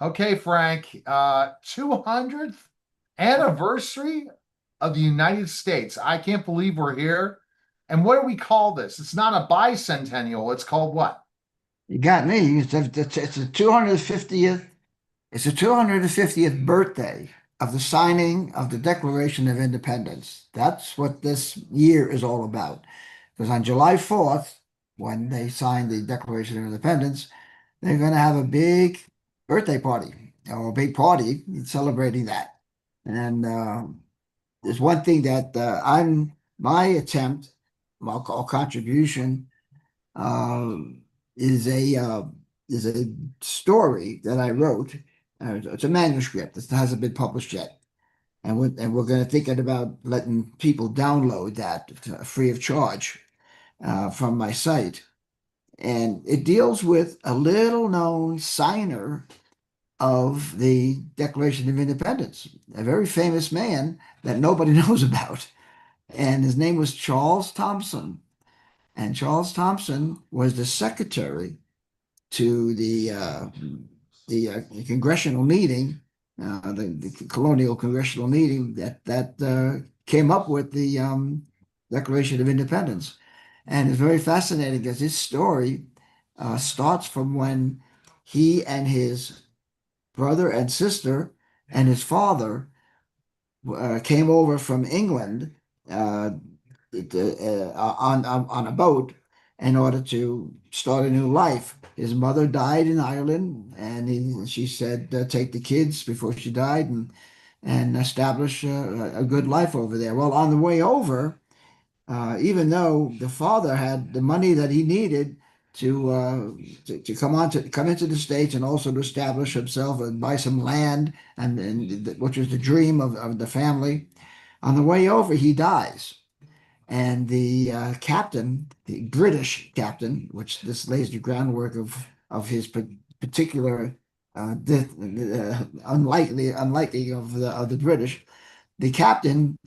Okay, Frank, 200th anniversary of the United States. I can't believe we're here. And what do we call this? It's not a bicentennial. It's called what? You got me. It's the 250th. It's the 250th birthday of the signing of the Declaration of Independence. That's what this year is all about. Because on July 4th, when they signed the Declaration of Independence, they're going to have a big birthday party or a big party celebrating that. And there's one thing that my attempt, I'll call contribution um, is a uh, is a story that I wrote. It's a manuscript that hasn't been published yet, and we're going to thinking about letting people download that free of charge from my site. And it deals with a little known signer of the Declaration of Independence, a very famous man that nobody knows about. And his name was Charles Thompson. And Charles Thompson was the secretary to the congressional meeting, the colonial congressional meeting that came up with the Declaration of Independence. And it's very fascinating because his story starts from when he and his brother and sister and his father came over from England uh, on a boat in order to start a new life. His mother died in Ireland, and she said, "Take the kids before she died and establish a good life over there." Well, on the way over, even though the father had the money that he needed to come into the States and also to establish himself and buy some land, and which was the dream of the family. On the way over, he dies. And the captain, the British captain, which this lays the groundwork of his particular unlikely of the British, the captain,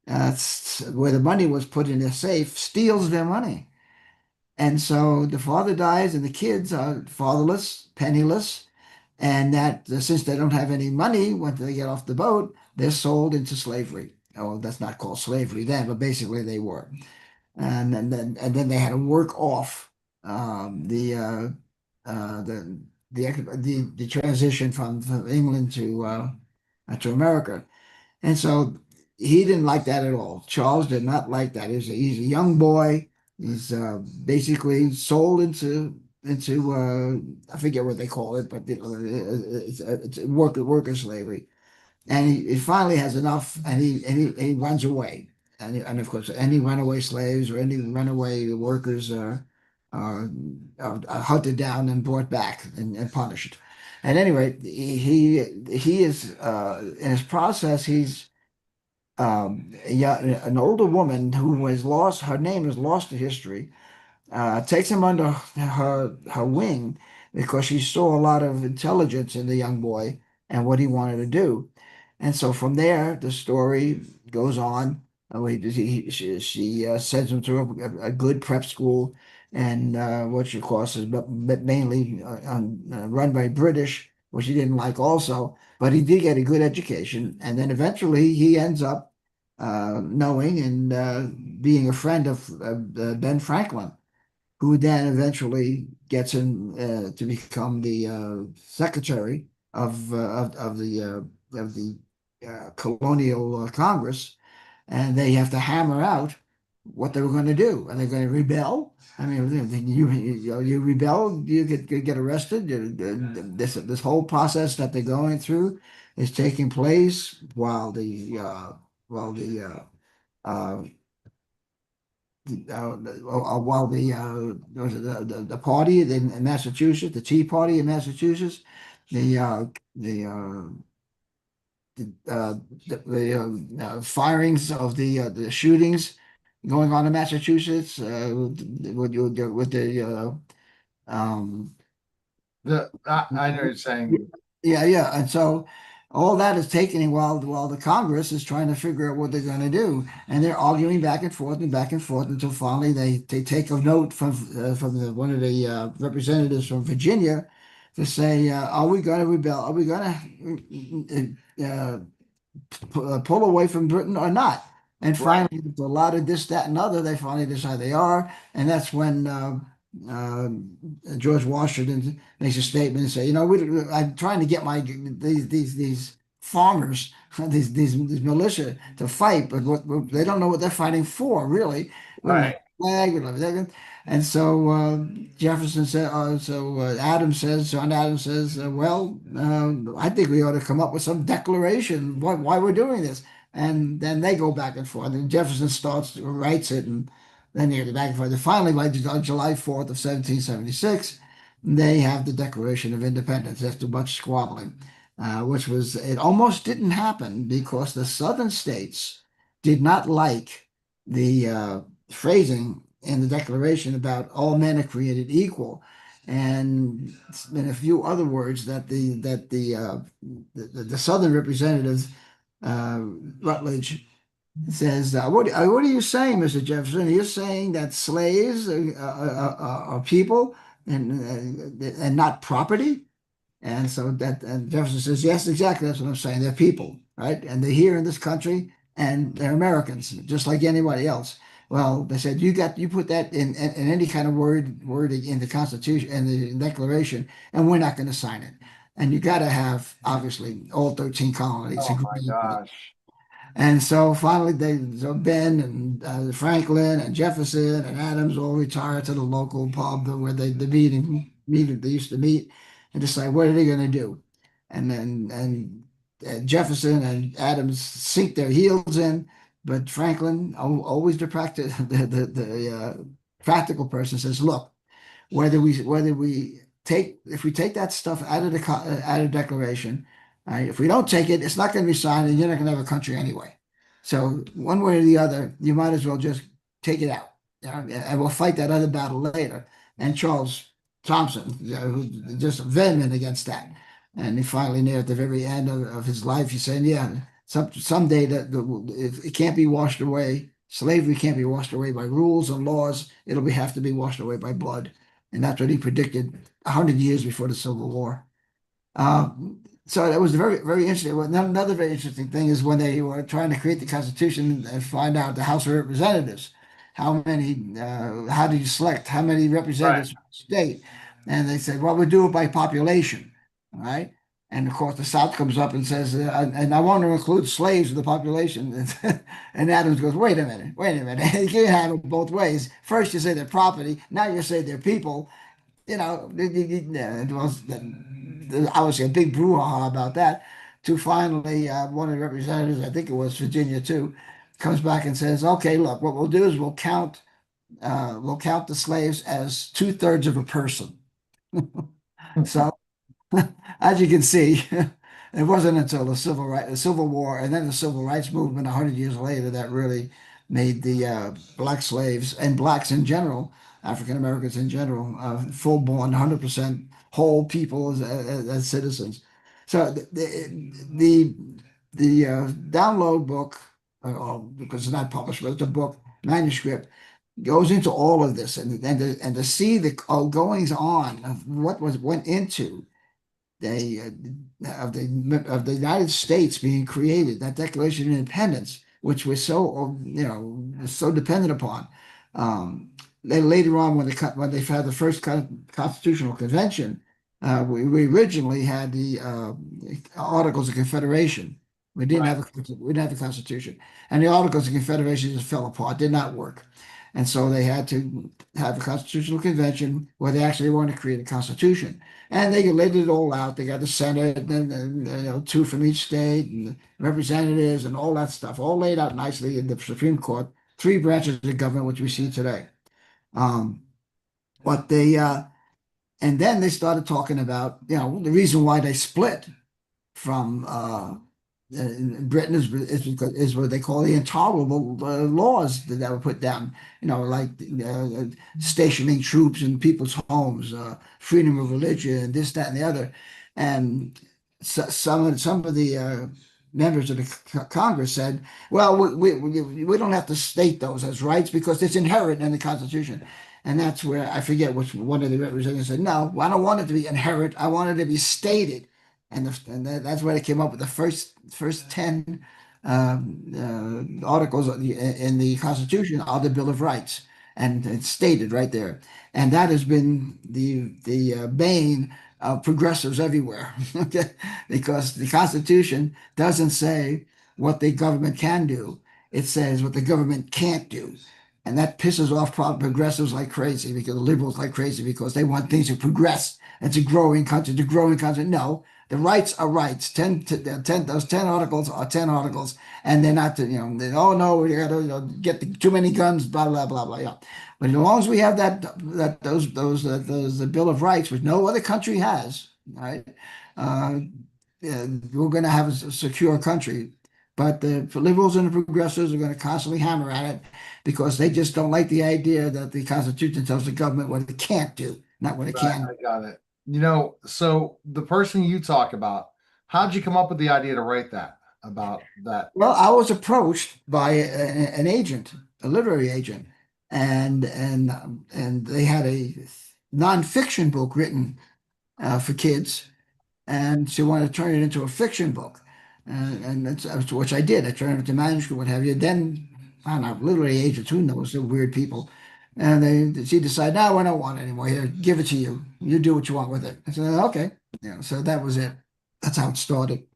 where the money was put in a safe, steals their money. And so the father dies, and the kids are fatherless, penniless, and that since they don't have any money when they get off the boat, they're sold into slavery. Oh, that's not called slavery then, but basically they were. And then they had to work off the the transition from England to America. And so he didn't like that at all. Charles did not like that. He's a young boy. He's basically sold into I forget what they call it, but it's worker slavery. And he finally has enough, and he runs away. And of course, any runaway slaves or any runaway workers are hunted down and brought back and punished. At any rate, he is in his process. He's yeah, an older woman who was lost. Her name is lost to history. Takes him under her wing because she saw a lot of intelligence in the young boy and what he wanted to do. And so from there, the story goes on. She sends him to a good prep school, and which of course is mainly run by British, which he didn't like also. But he did get a good education, and then eventually he ends up knowing and being a friend of Ben Franklin, who then eventually gets him to become the secretary of the colonial Congress, and they have to hammer out what they were going to do. Are they going to rebel? I mean, you rebel, you get arrested. This whole process that they're going through is taking place while while the party in Massachusetts, the Tea Party in Massachusetts, the uh, the uh, the firings of the shootings going on in Massachusetts with the um, I know you're saying. yeah. And so all that is taken while the Congress is trying to figure out what they're going to do, and they're arguing back and forth until finally they take a note from one of the representatives from Virginia to say, are we going to rebel? Are we going to pull away from Britain or not? And Right. finally, with a lot of this, that, and other, they finally decide they are. And that's when uh, George Washington makes a statement and say, I'm trying to get these farmers, these militia to fight, but they don't know what they're fighting for, really. We don't have Right. a flag, we don't have everything. And so Jefferson said, Adams says, John Adams says, I think we ought to come up with some declaration why we're doing this. And then they go back and forth. And Jefferson writes it, and then they go back and forth. And finally, on July 4th of 1776, they have the Declaration of Independence after much squabbling, it almost didn't happen because the southern states did not like the phrasing in the Declaration about all men are created equal, and in a few other words that the Southern representatives, uh, Rutledge says, what are you saying, Mr. Jefferson? You're saying that slaves are people and not property? And so and Jefferson says, yes, exactly. That's what I'm saying. They're people, right? And they're here in this country and they're Americans, just like anybody else. Well, they said, you put that in any kind of wording in the Constitution and the Declaration, and we're not going to sign it. And you got to have, obviously, all 13 colonies Oh my agree with it. gosh. And so finally, so Ben and Franklin and Jefferson and Adams all retired to the local pub where they used to meet and decide what are they going to do. And then Jefferson and Adams sink their heels in, but Franklin, always the practical person, says, "Look, whether we take if we take that stuff out of the Declaration, right, if we don't take it, it's not going to be signed, and you're not going to have a country anyway. So one way or the other, you might as well just take it out, and we'll fight that other battle later." And Charles Thompson, who just vehement against that, and he finally, near at the very end of his life, he's saying, "Yeah, someday it can't be washed away. Slavery can't be washed away by rules and laws. Have to be washed away by blood." And that's what he predicted 100 years before the Civil War. Uh, so that was very, very interesting. Well, another very interesting thing is when they were trying to create the Constitution and find out the House of Representatives, how do you select, how many Right. representatives per state? And they said, well, we do it by population, all right? And of course, the South comes up and says, and I want to include slaves in the population. And Adams goes, wait a minute. You can't have it both ways. First, you say they're property. Now you say they're people. It was obviously a big brouhaha about that. To finally, one of the representatives, I think it was Virginia too, comes back and says, "Okay, look, what we'll do is we'll count the slaves as two-thirds of a person." So as you can see, it wasn't until the Civil War, and then the Civil Rights Movement 100 years later that really made the black slaves and blacks in general, African Americans in general, full-born, 100% whole people as citizens. So the download book, because it's not published, but it's a book manuscript, goes into all of this, and to see the goings on of what went into they of the United States being created, that Declaration of Independence, which was so dependent upon. Then later on, when they had the first constitutional convention, we originally had the Articles of Confederation. Right. We didn't have a constitution, and the Articles of Confederation just fell apart, did not work. And so they had to have a constitutional convention where they actually wanted to create a constitution. And they laid it all out. They got the Senate and two from each state and representatives and all that stuff, all laid out nicely in the Supreme Court, three branches of government, which we see today. Um, but and then they started talking about, the reason why they split from Britain is what they call the intolerable laws that were put down, like stationing troops in people's homes, freedom of religion, this, that, and the other. And some of the members of the Congress said, well, we don't have to state those as rights because it's inherent in the Constitution. And that's where I forget which one of the representatives said, no, I don't want it to be inherent. I want it to be stated. That's where they came up with the first 10 articles in the Constitution are the Bill of Rights. And it's stated right there. And that has been the bane of progressives everywhere. Okay? Because the Constitution doesn't say what the government can do. It says what the government can't do. And that pisses off progressives like crazy, because the liberals like crazy, because they want things to progress. It's a growing country, the growing country. No, the rights are rights. 10, those 10 articles are 10 articles, and they're not, oh no, we got to, get too many guns, blah, blah, blah, blah. Yeah. But as long as we have those the Bill of Rights, which no other country has, right? Uh, yeah, we're going to have a secure country. But the liberals and the progressives are going to constantly hammer at it, because they just don't like the idea that the Constitution tells the government what it can't do, not what it Right, can. I got it. So the person you talk about, how'd you come up with the idea to write that about that? Well, I was approached by an agent, a literary agent, and they had a nonfiction book written for kids, and she wanted to turn it into a fiction book, and that's which I did. I turned it into manuscript, what have you. Then I don't know, literary agents, who knows, they're weird people, and she decided, no, I don't want it anymore. Here, give it to you. You do what you want with it. I said, okay, So that was it. That's how it started,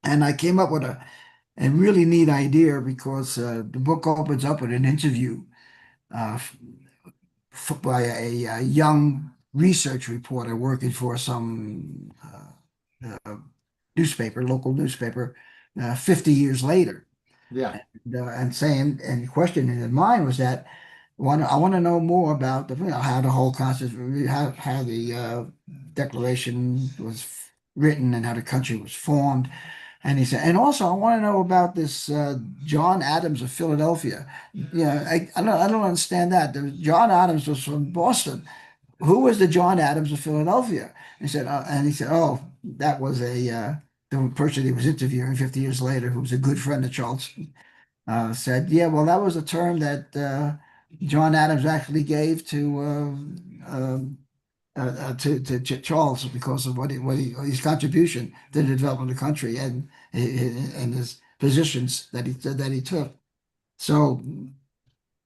and I came up with a really neat idea, because the book opens up with an interview uh, by a young research reporter working for some newspaper, local newspaper, 50 years later. Yeah, And saying, and the question in his mind was that, I want to know more about how the whole Constitution, how the Declaration was written, and how the country was formed. And he said, and also I want to know about this John Adams of Philadelphia. Yeah, I don't understand that. John Adams was from Boston. Who was the John Adams of Philadelphia? And he said, oh, that was the person he was interviewing 50 years later, who was a good friend of Charles, said, yeah, well, that was a term that John Adams actually gave to Charles, because of his contribution to the development of the country, and his positions that he took. So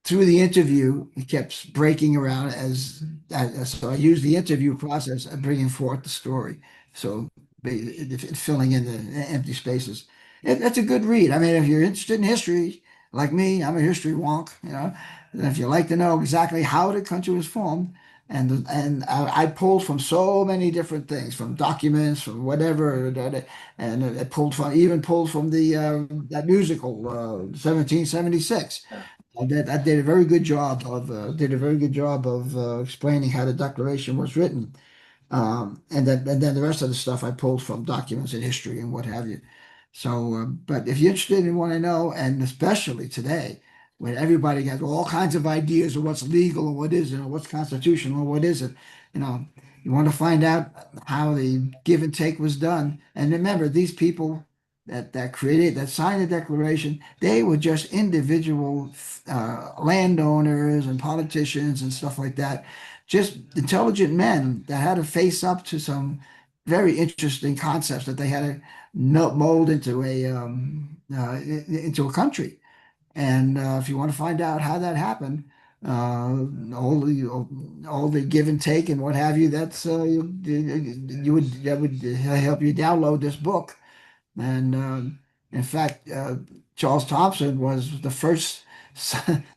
through the interview, he kept breaking around so I used the interview process of bringing forth the story. So filling in the empty spaces. That's a good read. I mean, if you're interested in history, like me, I'm a history wonk, and if you like to know exactly how the country was formed, and I pulled from so many different things, from documents, from whatever, and it pulled from the that musical 1776. yeah. I did a very good job of explaining how the Declaration was written, and then the rest of the stuff I pulled from documents in history and what have you. So, but if you're interested and want to know, and especially today, when everybody has all kinds of ideas of what's legal and what isn't, or what's constitutional and what isn't, you know, you want to find out how the give and take was done. And remember, these people that signed the Declaration, they were just individual landowners and politicians and stuff like that, just intelligent men that had to face up to some very interesting concepts that they had to mold into a country. And if you want to find out how that happened, all the give and take and what have you, that would help you download this book. And in fact, Charles Thompson was the first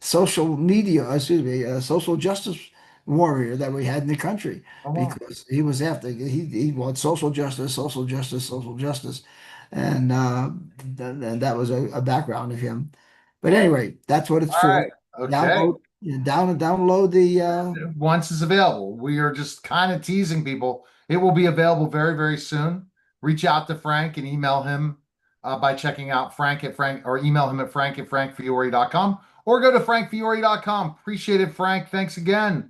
social media, excuse me, social justice warrior that we had in the country, Come on. because he was after he wanted social justice, social justice, social justice, and that was a background of him. But anyway, that's what it's All for. right. Okay. Download the Once it's available, we are just kind of teasing people. It will be available very, very soon. Reach out to Frank and email him by checking out Frank, or email him at frank@frankfiore.com, or go to frankfiore.com. Appreciate it, Frank. Thanks again.